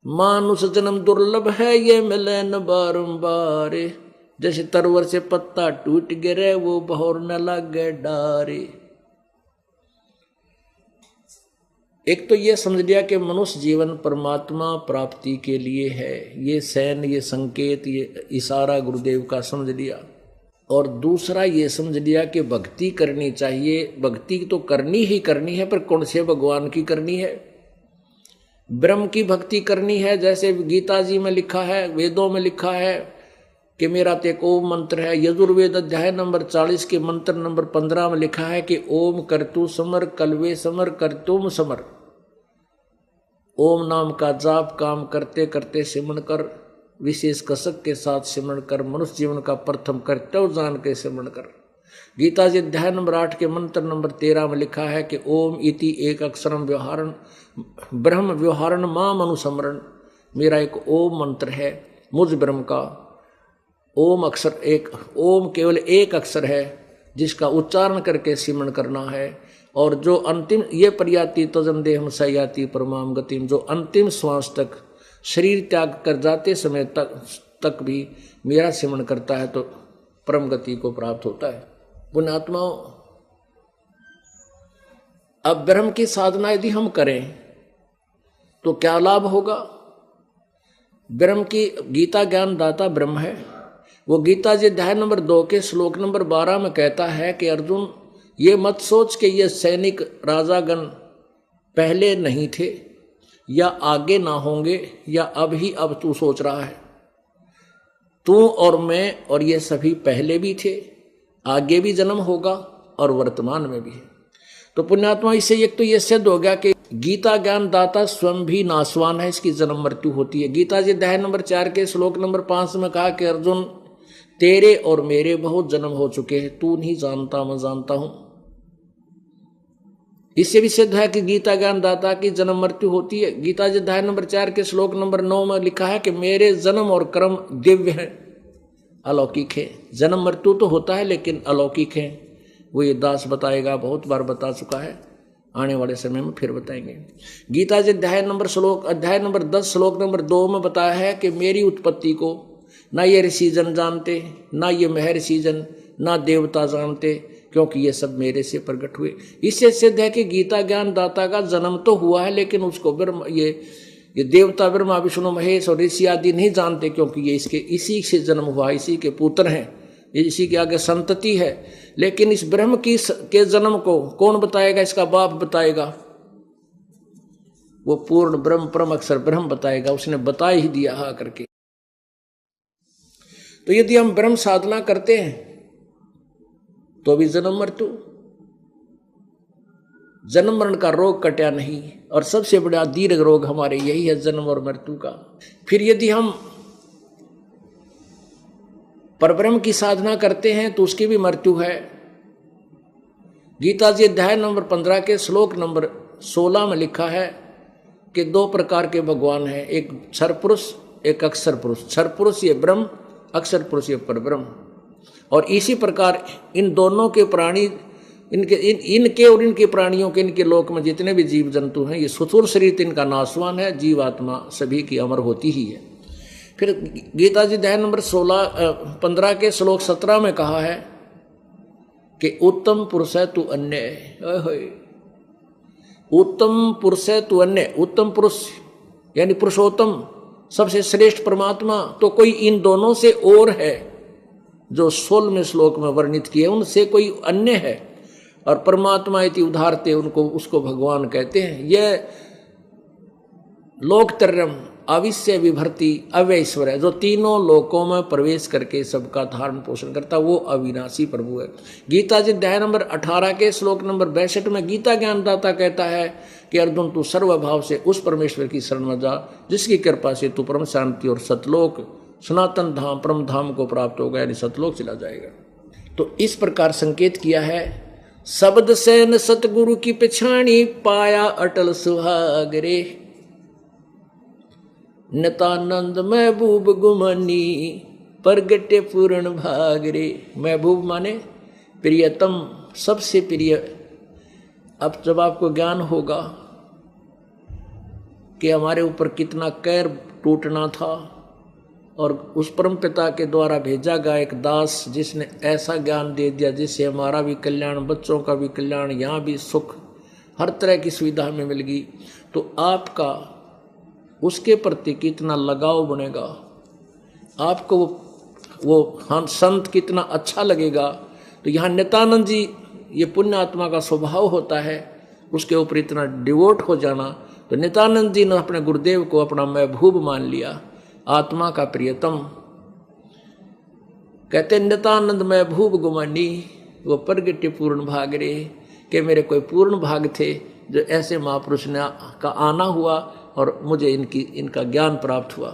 मानुष जन्म दुर्लभ है ये मिले न बारंबार, जैसे तरवर से पत्ता टूट गिरे वो बहोर न लगे डारे। एक तो ये समझ लिया कि मनुष्य जीवन परमात्मा प्राप्ति के लिए है, ये सैन, ये संकेत, ये इशारा गुरुदेव का समझ लिया। और दूसरा ये समझ लिया कि भक्ति करनी चाहिए। भक्ति तो करनी ही करनी है, पर कौन से भगवान की करनी है? ब्रह्म की भक्ति करनी है, जैसे गीता जी में लिखा है, वेदों में लिखा है कि मेरा तो एक ओम मंत्र है। यजुर्वेद अध्याय नंबर 40 के मंत्र नंबर 15 में लिखा है कि ओम करतु समर कलवे समर करतुम समर। ओम नाम का जाप काम करते करते सिमरण कर, विशेष कसक के साथ सिमरण कर, मनुष्य जीवन का प्रथम कर्तव्य जान के सिमरण कर। गीता जी अध्याय नंबर 8 के मंत्र नंबर 13 में लिखा है कि ओम इति एक अक्षरम व्यवहारण ब्रह्म व्यवहारण माम अनुसमरण। मेरा एक ओम मंत्र है, मुझ ब्रह्म का ओम अक्षर एक, ओम केवल एक अक्षर है जिसका उच्चारण करके सिमरण करना है। और जो अंतिम ये पर्याति तजम देहम सयाति परमाम गतिम, जो अंतिम श्वास तक शरीर त्याग कर जाते समय तक भी मेरा सिमरण करता है तो परम गति को प्राप्त होता है। पुण्यात्माओं, अब ब्रह्म की साधना यदि हम करें तो क्या लाभ होगा? ब्रह्म की गीता ज्ञान दाता ब्रह्म है। वो गीता जी अध्याय नंबर 2 के श्लोक नंबर 12 में कहता है कि अर्जुन, ये मत सोच कि ये सैनिक राजागण पहले नहीं थे या आगे ना होंगे, या अब तू सोच रहा है। तू और मैं और ये सभी पहले भी थे, आगे भी जन्म होगा और वर्तमान में भी है। तो पुण्यात्मा, इससे एक तो ये सिद्ध हो गया कि गीता ज्ञान दाता स्वयं भी नासवान है, इसकी जन्म मृत्यु होती है। गीता जी अध्याय नंबर 4 के श्लोक नंबर 5 में कहा कि अर्जुन, तेरे और मेरे बहुत जन्म हो चुके हैं, तू नहीं जानता मैं जानता हूं। इससे भी सिद्ध है कि गीता ज्ञान दाता की जन्म मृत्यु होती है। गीता जी अध्याय नंबर 4 के श्लोक नंबर 9 में लिखा है कि मेरे जन्म और कर्म दिव्य हैं, अलौकिक है। जन्म मृत्यु तो होता है लेकिन अलौकिक है। वो ये दास बताएगा, बहुत बार बता चुका है, आने वाले समय में फिर बताएंगे। गीता जी अध्याय नंबर 10 श्लोक नंबर 2 में बताया है कि मेरी उत्पत्ति को ना ये ऋषिजन जानते, ना ये महर्षिजन, ना देवता जानते, क्योंकि ये सब मेरे से प्रकट हुए। इससे सिद्ध है कि गीता ज्ञान दाता का जन्म तो हुआ है, लेकिन उसको ब्रह्म ये देवता ब्रह्मा विष्णु महेश और ऋषि आदि नहीं जानते, क्योंकि ये इसी से जन्म हुआ, इसी के पुत्र हैं, इसी के आगे संतति है। लेकिन इस ब्रह्म के जन्म को कौन बताएगा? इसका बाप बताएगा, वो पूर्ण ब्रह्म परम अक्षर ब्रह्म बताएगा। उसने बता ही दिया हा करके। तो यदि हम ब्रह्म साधना करते हैं तो भी जन्म मृत्यु, जन्म मरण का रोग कटा नहीं, और सबसे बड़ा दीर्घ रोग हमारे यही है, जन्म और मृत्यु का। फिर यदि हम परब्रह्म की साधना करते हैं तो उसकी भी मृत्यु है। गीता जी अध्याय नंबर 15 के श्लोक नंबर 16 में लिखा है कि 2 प्रकार के भगवान हैं, एक क्षर पुरुष, एक अक्षर पुरुष। क्षर पुरुष ये ब्रह्म, अक्षर पुरुष ये परब्रह्म। और इसी प्रकार इन दोनों के प्राणी, इनके और इनके प्राणियों के, इनके लोक में जितने भी जीव जंतु हैं, ये सुथुर शरीर इनका नाशवान है, जीवात्मा सभी की अमर होती ही है। फिर गीता जी अध्याय नंबर 15 के श्लोक 17 में कहा है कि उत्तम पुरुष है तू अन्य, उत्तम पुरुष है तू अन्य। उत्तम पुरुष यानी पुरुषोत्तम, सबसे श्रेष्ठ परमात्मा तो कोई इन दोनों से और है, जो 16वें श्लोक में वर्णित किए, उनसे कोई अन्य है। और परमात्मा इति उदाहरते, उनको उसको भगवान कहते हैं। यह लोकत्रयम अविश्य विभर्ति अव्यश्वर है, जो तीनों लोकों में प्रवेश करके सबका धारण पोषण करता, वो अविनाशी प्रभु है। गीता जी अध्याय नंबर 18 के श्लोक नंबर 62 में गीता ज्ञानदाता कहता है कि अर्जुन, तू सर्वभाव से उस परमेश्वर की शरण में जा जिसकी कृपा से तू परम शांति और सतलोक सनातन धाम परम धाम को प्राप्त होगा, यानी सतलोक चला जाएगा। तो इस प्रकार संकेत किया है, शब्द सैन सतगुरु की पिछाणी पाया अटल सुहागरे, नतानंद महबूब गुमानी परगटे पूर्ण भागरे। महबूब माने प्रियतम, सबसे प्रिय। अब जब आपको ज्ञान होगा कि हमारे ऊपर कितना कैर टूटना था, और उस परम पिता के द्वारा भेजा गया एक दास जिसने ऐसा ज्ञान दे दिया जिससे हमारा भी कल्याण, बच्चों का भी कल्याण, यहाँ भी सुख, हर तरह की सुविधा हमें मिल गई। तो आपका उसके प्रति कितना लगाव बनेगा, आपको वो संत कितना अच्छा लगेगा। तो यहाँ नित्यानंद जी, ये पुण्य आत्मा का स्वभाव होता है, उसके ऊपर इतना डिवोट हो जाना। तो नित्यानंद जी ने अपने गुरुदेव को अपना महबूब मान लिया, आत्मा का प्रियतम। कहते नित्यानंद महबूब गुमानी, वो प्रगटे पूर्ण भाग रे, कि मेरे कोई पूर्ण भाग थे जो ऐसे महापुरुष ने का आना हुआ और मुझे इनका ज्ञान प्राप्त हुआ।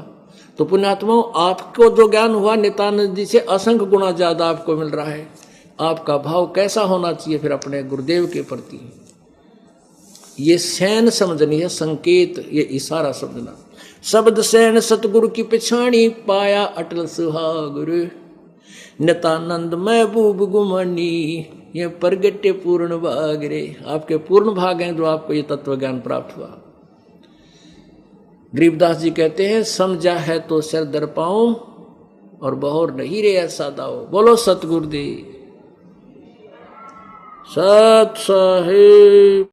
तो पुण्यात्माओं, आपको जो ज्ञान हुआ नित्यानंद जी से असंख्य गुना ज्यादा आपको मिल रहा है। आपका भाव कैसा होना चाहिए फिर अपने गुरुदेव के प्रति, ये सैन समझनी है, संकेत, ये इशारा समझना। शब्द सैन सतगुरु की पिछाणी, पाया अटल सुहागुरु, नित्यानंद महबूब गुमानी, ये प्रगटे पूर्ण भाग रे। आपके पूर्ण भाग हैं जो आपको ये तत्व ज्ञान प्राप्त हुआ। गरीबदास जी कहते हैं, समझा है तो सिर दर पाऊं, और बहोर नहीं रे ऐसा दाओ। बोलो सतगुरुदेव सत साहिब।